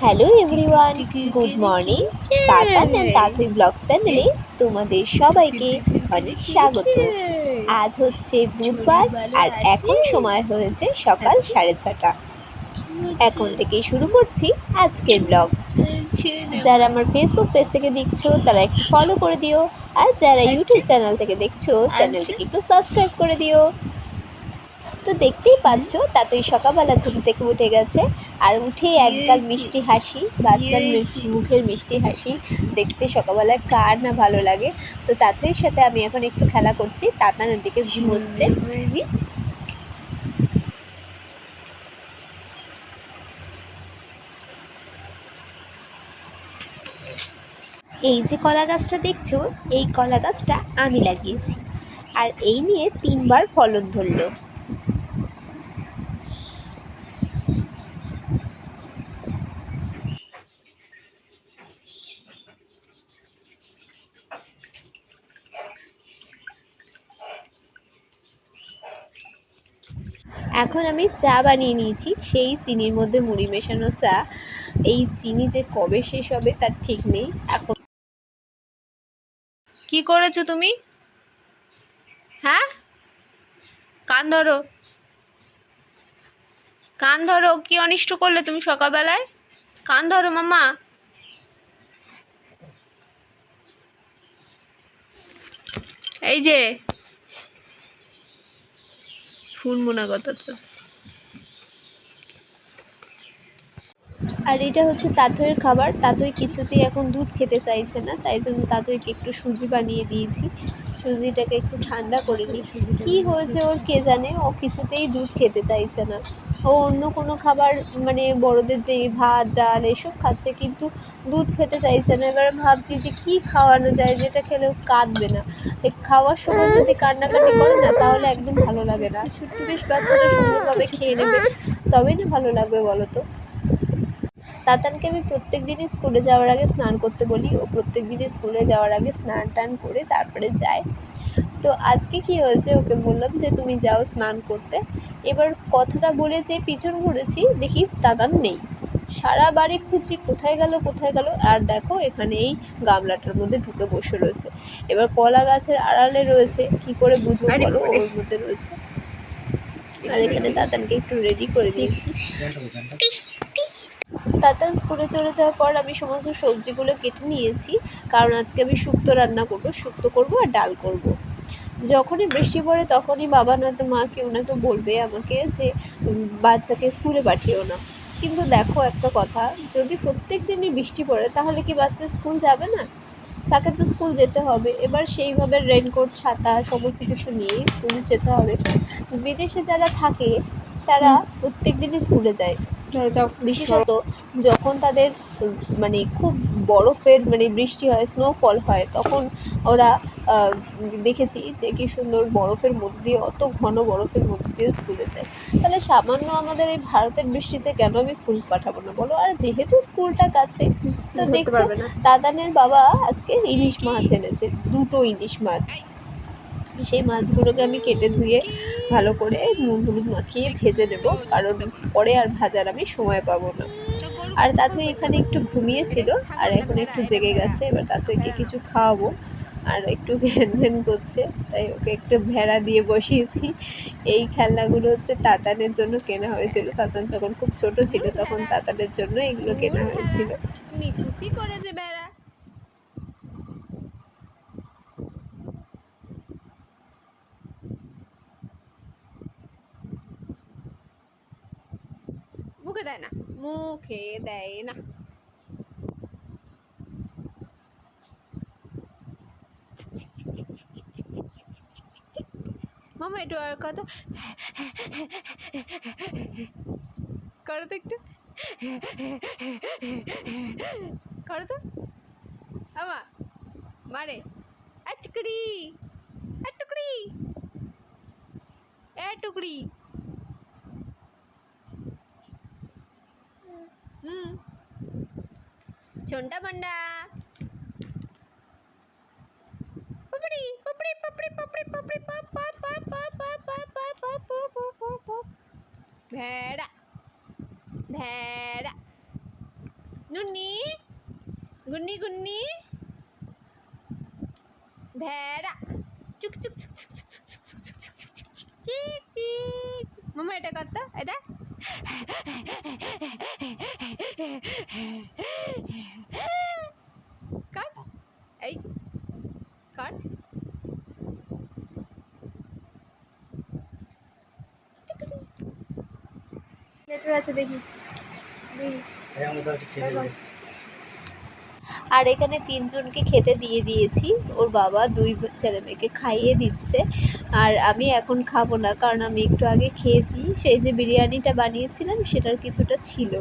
Hello everyone, good morning. Tatan and Tatui blog চ্যানেলে তোমাদের সবাইকে অনেক স্বাগত। আজ হচ্ছে বুধবার আর এখন সময় হয়েছে সকাল 6:30। এখন থেকে শুরু করছি আজকের ব্লগ। যারা আমার ফেসবুক পেজ থেকে দেখছো তারা একটু ফলো করে দিও, আর যারা ইউটিউব চ্যানেল থেকে দেখছো চ্যানেলটিকে একটু সাবস্ক্রাইব করে দিও। তো দেখতেই পাচ্ছ তাতুই সকালবেলা ঘুম থেকে উঠে গেছে, আর উঠেই একগাল মিষ্টি হাসি, বাচ্চার মুখের মিষ্টি হাসি দেখতে সকালবেলায় কার না ভালো লাগে। তো তাতুইয়ের সাথে আমি এখন একটু খেলা করছি, তাতান ওদিকে ঘুমোচ্ছে। এই যে কলা গাছটা দেখছো, এই কলা গাছটা আমি লাগিয়েছি, আর এই নিয়ে 3বার ফলন ধরলো। এখন আমি চা বানিয়ে নিয়েছি, সেই চিনির মধ্যে মুড়ি মেশানো চা। এই চিনি যে কবে শেষ হবে তার ঠিক নেই। এখন কি করেছো তুমি? হ্যাঁ, কান ধরো, কান ধরো। কি অনিষ্ট করলে তুমি সকালবেলায়? কান ধরো মামা। এই যে শুনবো না কথা তো। আর এটা হচ্ছে তাতুইয়ের খাবার। তাতুই কিছুতেই এখন দুধ খেতে চাইছে না, তাই জন্য তাতুইকে একটু সুজি বানিয়ে দিয়েছি। সুজিটাকে একটু ঠান্ডা করে নিই। কী হয়েছে ওর কে জানে, ও কিছুতেই দুধ খেতে চাইছে না। ও অন্য কোনো খাবার মানে বড়দের যে ভাত ডাল এসব খাচ্ছে, কিন্তু দুধ খেতে চাইছে না। এবার ভাবছি যে কী খাওয়ানো যায় যেটা খেলেও কাঁদবে না। এই খাওয়ার সময় যদি কান্নাকাটি করে না তাহলে একদম ভালো লাগে না। বেশ বাচ্চাটা সুন্দরভাবে খেয়ে নেবে, তবেই না ভালো লাগবে বলো তো। তাতানকে আমি প্রত্যেক দিনই স্কুলে যাওয়ার আগে স্নান করতে বলি, ও প্রত্যেক দিনই স্কুলে যাওয়ার আগে স্নান টান করে তারপরে যায়। তো আজকে কি হয়েছে, ওকে বললাম যে তুমি যাও স্নান করতে। এবার কথাটা বলে যে পিছন ঘুরেছি, দেখি তাতান নেই। সারা বাড়ি খুঁজি কোথায় গেল কোথায় গেল, আর দেখো এখানে এই গামলাটার মধ্যে ঢুকে বসে রয়েছে। এবার কলা গাছের আড়ালে রয়েছে, কি করে বুঝবো বলো, ওর মধ্যে রয়েছে। আর এখানে তাতানকে একটু রেডি করে দিয়েছি। তাতান স্কুলে চলে যাওয়ার পর আমি সমস্ত সবজিগুলো কেটে নিয়েছি, কারণ আজকে আমি শুক্তো রান্না করব, শুক্তো করব আর ডাল করব। যখনই বৃষ্টি পড়ে তখনই বাবা নয়তো মা কেউ না কেউ বলবে আমাকে যে বাচ্চাকে স্কুলে পাঠিও না। কিন্তু দেখো একটা কথা, যদি প্রত্যেক দিনই বৃষ্টি পড়ে তাহলে কি বাচ্চা স্কুল যাবে না? তাকে তো স্কুল যেতে হবে। এবার সেইভাবে রেনকোট ছাতা সমস্ত কিছু নিয়েই স্কুল যেতে হবে। বিদেশে যারা থাকে তারা প্রত্যেক দিনই স্কুলে যায়, বিশেষত যখন তাদের মানে খুব বরফের মানে বৃষ্টি হয়, স্নোফল হয়, তখন ওরা দেখেছি যে কী সুন্দর বরফের মধ্যে দিয়ে, অত ঘন বরফের মধ্যে দিয়ে স্কুলে যায়। তাহলে সামান্য আমাদের এই ভারতের বৃষ্টিতে কেন আমি স্কুল পাঠাবো না বলো? আর যেহেতু স্কুলটা কাছে, তো দেখছো দাদানের বাবা আজকে ইলিশ মাছ এনেছে, 2টো ইলিশ মাছ। সেই মাছগুলোকে আমি কেটে ধুয়ে ভালো করে নুন হলুদ মাখিয়ে ভেজে নেব, কারণ পরে আর ভাজার আমি সময় পাবো না। আর তাতুই এখানে একটু ঘুমিয়েছিল, আর এখন একটু জেগে গেছে। এবার তাতুইকে কিছু খাওয়াবো, আর একটু ঘ্যান ঘ্যান করছে, তাই ওকে একটু ভেড়া দিয়ে বসিয়েছি। এই খেলনাগুলো হচ্ছে তাতানের জন্য কেনা হয়েছিল, তাতান যখন খুব ছোট ছিল তখন তাতানের জন্য এগুলো কেনা হয়েছিল। নিকুচি করেছে ভেড়া। মুখে দেয় না, মুখে দেয় না। মামা একটু আর কথা করো তো, একটু করো তো মামা। মারে টুকরি, টুকরি, টুকরি। ছোন্টা পান্ডা পাপড়ি পাপড়ি পাপড়ি পাপড়ি পাপড়ি পাপ পাপ পাপ পাপ পাপ পাপ পাপ পাপ পাপ পাপ পাপ। ভেড়া ভেড়া নুনি গুন্নি গুন্নি ভেড়া চুক চুক চুক চুক চুক চুক চুক চুক চুক চুক চুক চুক চিক চিক মামা এটা কত এটা কাট এই কাট লেটার আছে দেখি ছেলে আর এখানে তিনজনকে খেতে দিয়ে দিয়েছি, ওর বাবা দুই ছেলে মেয়েকে খাইয়ে দিচ্ছে। আর আমি এখন খাবো না, কারণ আমি একটু আগে খেয়েছি। সেই যে বিরিয়ানিটা বানিয়েছিলাম সেটার কিছুটা ছিল,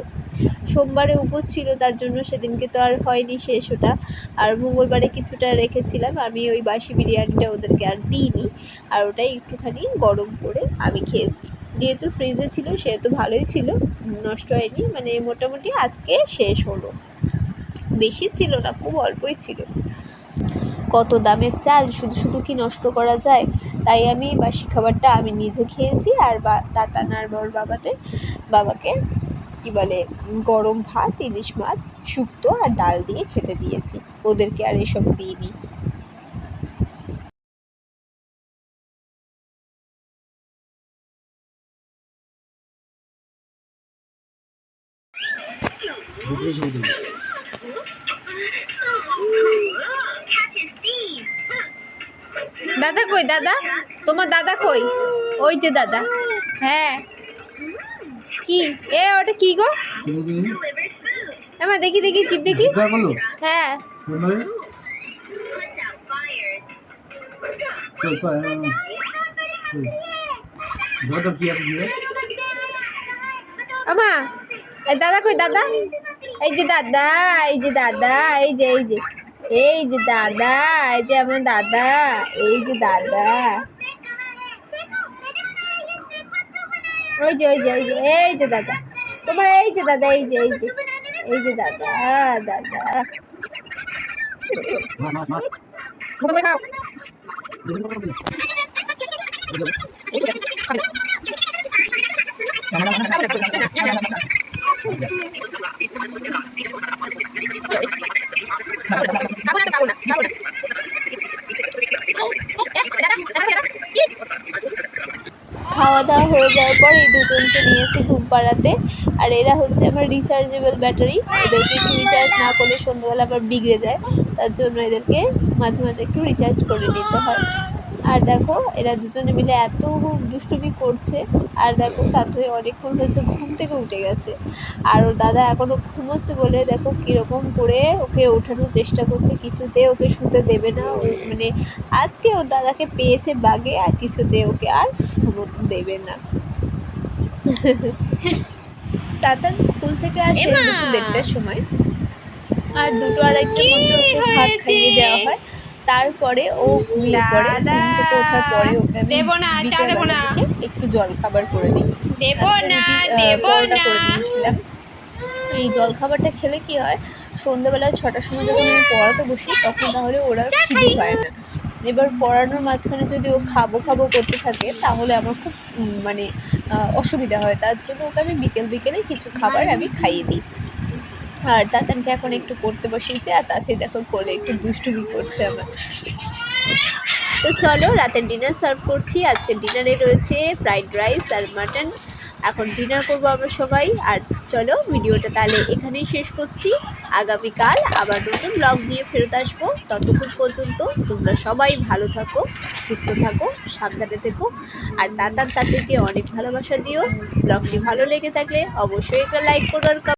সোমবারে উপোস ছিল, তার জন্য সেদিনকে তো আর হয়নি শেষ ওটা। আর মঙ্গলবারে কিছুটা রেখেছিলাম, আমি ওই বাসি বিরিয়ানিটা ওদেরকে আর দিইনি, আর ওটাই একটুখানি গরম করে আমি খেয়েছি। যেহেতু ফ্রিজে ছিল সেহেতু ভালোই ছিল, নষ্ট হয়নি, মানে মোটামুটি আজকে শেষ হলো। বেশি ছিল না, খুব অল্পই ছিল। কত দামের চাল, শুধু শুধু কি নষ্ট করা যায়? তাই আমি বাসি খাবারটা আমি নিজে খেয়েছি, আর তাতান আর ওর বাবাকে কি বলে গরম ভাত, ইলিশ মাছ, শুক্তো আর ডাল দিয়ে খেতে দিয়েছি, ওদেরকে আর এসব দিইনি। দাদা কই দাদা, তোমার দাদা কই? ওই যে দাদা। হ্যাঁ কি এ ওটা কি গো? এমা দেখি দেখি চিপ দেখি। হ্যাঁ আমা দাদা কই দাদা? এই যে দাদা, এই যে দাদা, এই যে এই যে এই যে দাদা, এই যে আমার দাদা, এই যে দাদা, ওই যে ওই যে এই যে দাদা, তোমার এই যে দাদা, এই যে এই যে এই যে দাদা দাদা। খাওয়া দাওয়া হয়ে যাওয়ার পর এই দুজনকে নিয়েছি ঘুম পাড়াতে। আর এরা হচ্ছে আমার রিচার্জেবল ব্যাটারি, এদেরকে একটু রিচার্জ না করলে সন্ধ্যাবেলা আবার বিগড়ে যায়, তার জন্য এদেরকে মাঝে মাঝে একটু রিচার্জ করে নিতে হয়। আর দেখো এরা দুজনে মিলে এত দুষ্টুমি করছে, আর দেখো তাতে অনেকক্ষণ হয়েছে ঘুম থেকে উঠে গেছে, আর ওর দাদা এখনও ঘুমোচ্ছে বলে দেখো কীরকম করে ওকে ওঠানোর চেষ্টা করছে, কিছুতে ওকে শুতে দেবে না। ও মানে আজকে ওর দাদাকে পেয়েছে বাগে, আর কিছুতে ওকে আর ঘুমোতে দেবে না। তাতান স্কুল থেকে আসে দুপুর 1:30টার সময়, আর 2-2:30টার মধ্যে ওকে ভাত খাইয়ে দেওয়া হয়। তারপরে ও ঘুমিয়ে পড়ে, ঘুম থেকে ওঠার পরে ওকে আমি বিকেলবেলা থেকে একটু জল খাবার করে দিই। পরোটা করে দিয়েছিলাম। এই জল খাবারটা খেলে কি হয়, সন্ধ্যাবেলায় 6টার সময় যখন আমি পড়াতে বসি তখন তাহলে ওরা খিদে পায় না। এবার পড়ানোর মাঝখানে যদি ও খাবো খাবো করতে থাকে তাহলে আমার খুব মানে অসুবিধা হয়, তার জন্য ওকে আমি বিকেলে কিছু খাবার আমি খাইয়ে দিই। আর তাতানকে এখন একটু পড়তে বসিয়েছে, আর তাতে দেখো কোলে একটু দুষ্টুমি করছে আমার। তো চলো রাতের ডিনার সার্ভ করছি। আজকের ডিনারে রয়েছে ফ্রাইড রাইস আর মাটন। এখন ডিনার করবো আমরা সবাই। আর চলো ভিডিওটা তাহলে এখানেই শেষ করছি, আগামীকাল আবার নতুন ব্লগ নিয়ে ফেরত আসবো। ততক্ষণ পর্যন্ত তোমরা সবাই ভালো থাকো, সুস্থ থাকো, সাবধানে থেকো, আর তাতানকে অনেক ভালোবাসা দিও। ব্লগটি ভালো লেগে থাকলে অবশ্যই একটা লাইক করো আর